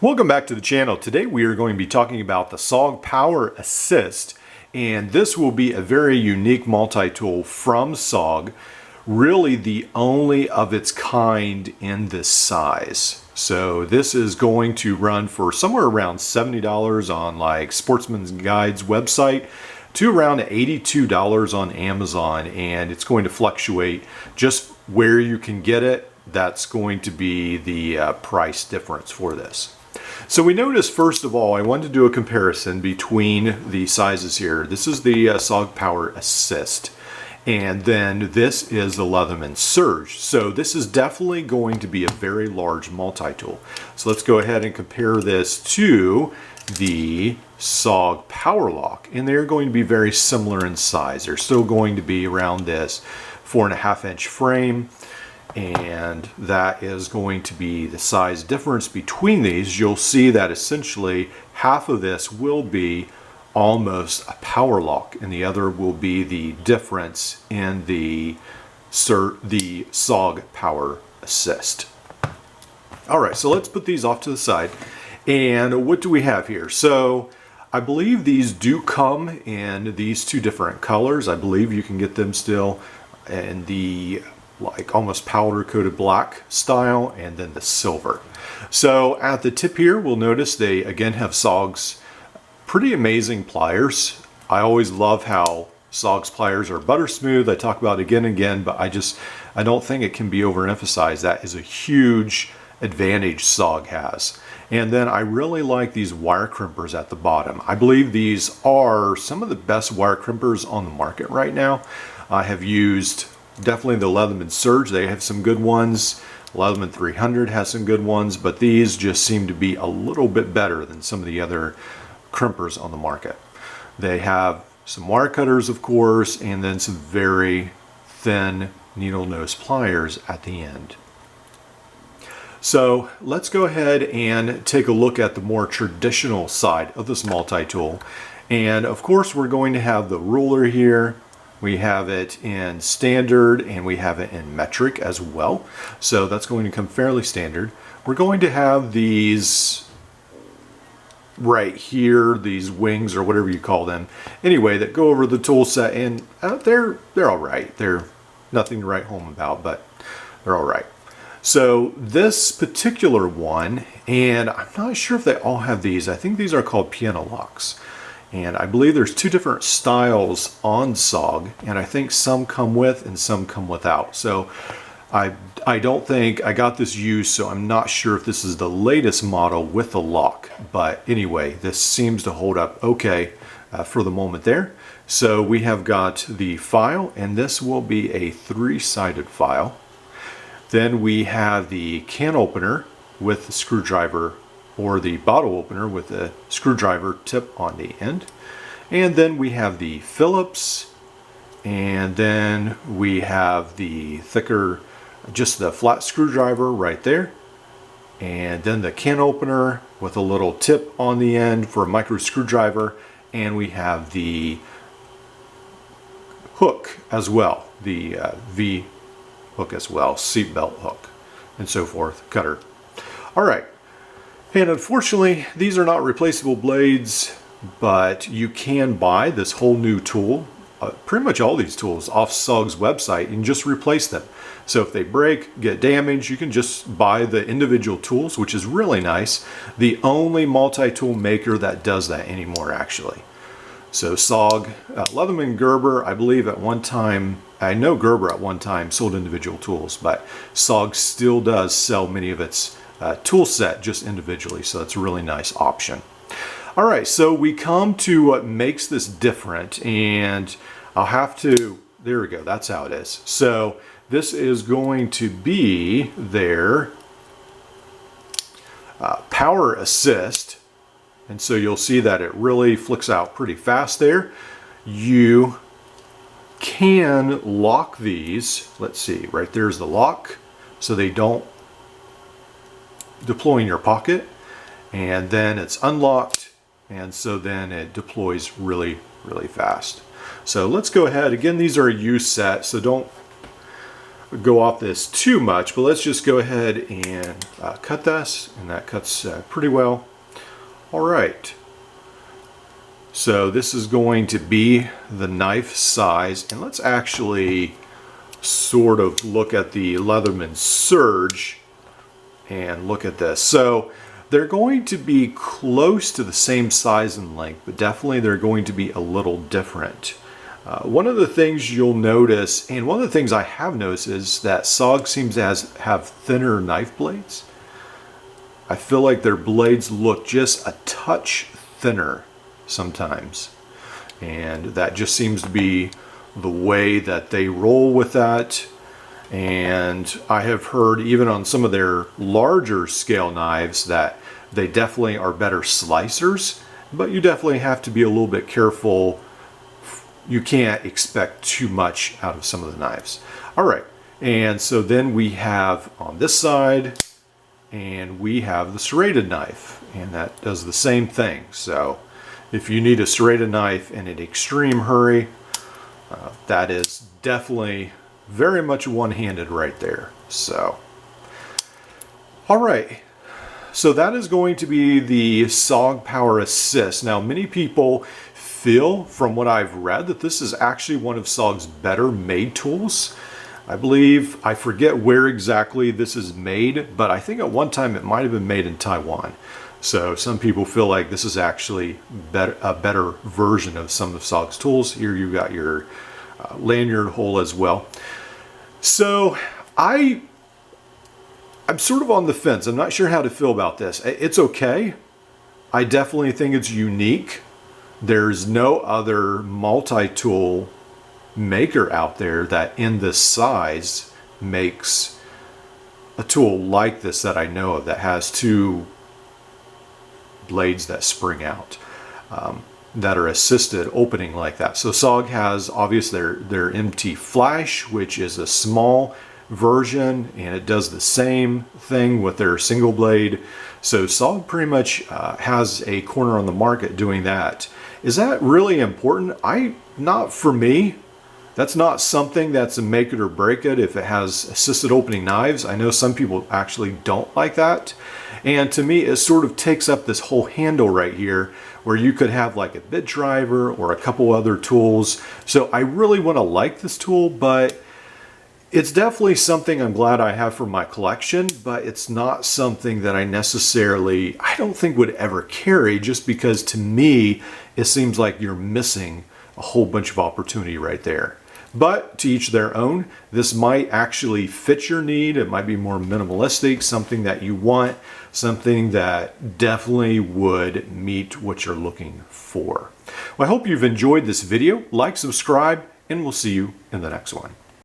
Welcome back to the channel. Today we are going to be talking about the SOG PowerAssist, and this will be a very unique multi-tool from SOG, really the only of its kind in this size. So this is going to run for somewhere around $70 on like Sportsman's Guide's website to around $82 on Amazon, and it's going to fluctuate just where you can get it. That's going to be the price difference for this. So we noticed, first of all, I wanted to do a comparison between the sizes here. This is the SOG PowerAssist, and then this is the Leatherman Surge. So this is definitely going to be a very large multi-tool. So let's go ahead and compare this to the SOG PowerLock, and they're going to be very similar in size. They're still going to be around this 4.5-inch frame, and that is going to be the size difference between these. You'll see that essentially half of this will be almost a power lock, and the other will be the difference in the SOG PowerAssist. All right, so let's put these off to the side. And what do we have here? So I believe these do come in these two different colors. I believe you can get them still in the like almost powder coated black style, and then the silver. So at the tip here, we'll notice they again have SOG's pretty amazing pliers. I always love how SOG's pliers are butter smooth. I talk about it again and again, but I don't think it can be overemphasized. That is a huge advantage SOG has. And then I really like these wire crimpers at the bottom. I believe these are some of the best wire crimpers on the market right now. I have used definitely the Leatherman Surge. They have some good ones. Leatherman 300 has some good ones, but these just seem to be a little bit better than some of the other crimpers on the market. They have some wire cutters, of course, and then some very thin needle nose pliers at the end. So let's go ahead and take a look at the more traditional side of this multi-tool. And of course, we're going to have the ruler here. We have it in standard, and we have it in metric as well. So that's going to come fairly standard. We're going to have these right here, these wings or whatever you call them, anyway, that go over the tool set, and they're all right. They're nothing to write home about, but they're all right. So this particular one, and I'm not sure if they all have these. I think these are called piano locks. And I believe there's two different styles on SOG, and I think some come with and some come without. So I don't think I got this used, so I'm not sure if this is the latest model with the lock. But anyway, this seems to hold up okay for the moment there. So we have got the file, and this will be a 3-sided file. Then we have the can opener with the screwdriver, or the bottle opener with a screwdriver tip on the end. And then we have the Phillips, and then we have the thicker, just the flat screwdriver right there. And then the can opener with a little tip on the end for a micro screwdriver. And we have the hook as well, the V hook as well, seat belt hook, and so forth, cutter. All right. And unfortunately, these are not replaceable blades, but you can buy this whole new tool, pretty much all these tools, off SOG's website, and just replace them. So if they break, get damaged, you can just buy the individual tools, which is really nice. The only multi-tool maker that does that anymore, actually. So SOG, Leatherman, Gerber, I believe at one time, I know Gerber at one time sold individual tools, but SOG still does sell many of its tool set just individually, so it's a really nice option. All right, so we come to what makes this different, and I'll have to, there we go, that's how it is. So this is going to be their PowerAssist, and so you'll see that it really flicks out pretty fast there. You can lock these, let's see, right there's the lock, so they don't deploy in your pocket, and then it's unlocked, and so then it deploys really fast. So let's go ahead again. These are a used set, so don't go off this too much, but let's just go ahead and cut this, and that cuts pretty well. All right. So this is going to be the knife size, and let's actually sort of look at the Leatherman Surge and look at this. So they're going to be close to the same size and length, but definitely they're going to be a little different. One of the things you'll notice, and one of the things I have noticed, is that SOG seems to have thinner knife blades. I feel like their blades look just a touch thinner sometimes, and that just seems to be the way that they roll with that. And I have heard even on some of their larger scale knives that they definitely are better slicers, but you definitely have to be a little bit careful. You can't expect too much out of some of the knives. All right, and so then we have on this side, and we have the serrated knife, and that does the same thing. So if you need a serrated knife in an extreme hurry, that is definitely very much one-handed right there. So, all right. So that is going to be the SOG PowerAssist. Now, many people feel, from what I've read, that this is actually one of SOG's better made tools. I believe, I forget where exactly this is made, but I think at one time it might have been made in Taiwan. So some people feel like this is actually a better version of some of SOG's tools. Here you've got your lanyard hole as well. So I'm sort of on the fence. I'm not sure how to feel about this. It's okay. I definitely think it's unique. There's no other multi-tool maker out there that in this size makes a tool like this that I know of, that has two blades that spring out, that are assisted opening like that. So SOG has obviously their MT Flash, which is a small version, and it does the same thing with their single blade. So SOG pretty much has a corner on the market doing that. Is that really important? Not for me. That's not something that's a make it or break it if it has assisted opening knives. I know some people actually don't like that. And to me, it sort of takes up this whole handle right here, where you could have like a bit driver or a couple other tools. So I really want to like this tool, but it's definitely something I'm glad I have for my collection, but it's not something that I don't think would ever carry, just because to me, it seems like you're missing a whole bunch of opportunity right there. But to each their own. This might actually fit your need. It might be more minimalistic, something that you want, something that definitely would meet what you're looking for. Well, I hope you've enjoyed this video. Like, subscribe, and we'll see you in the next one.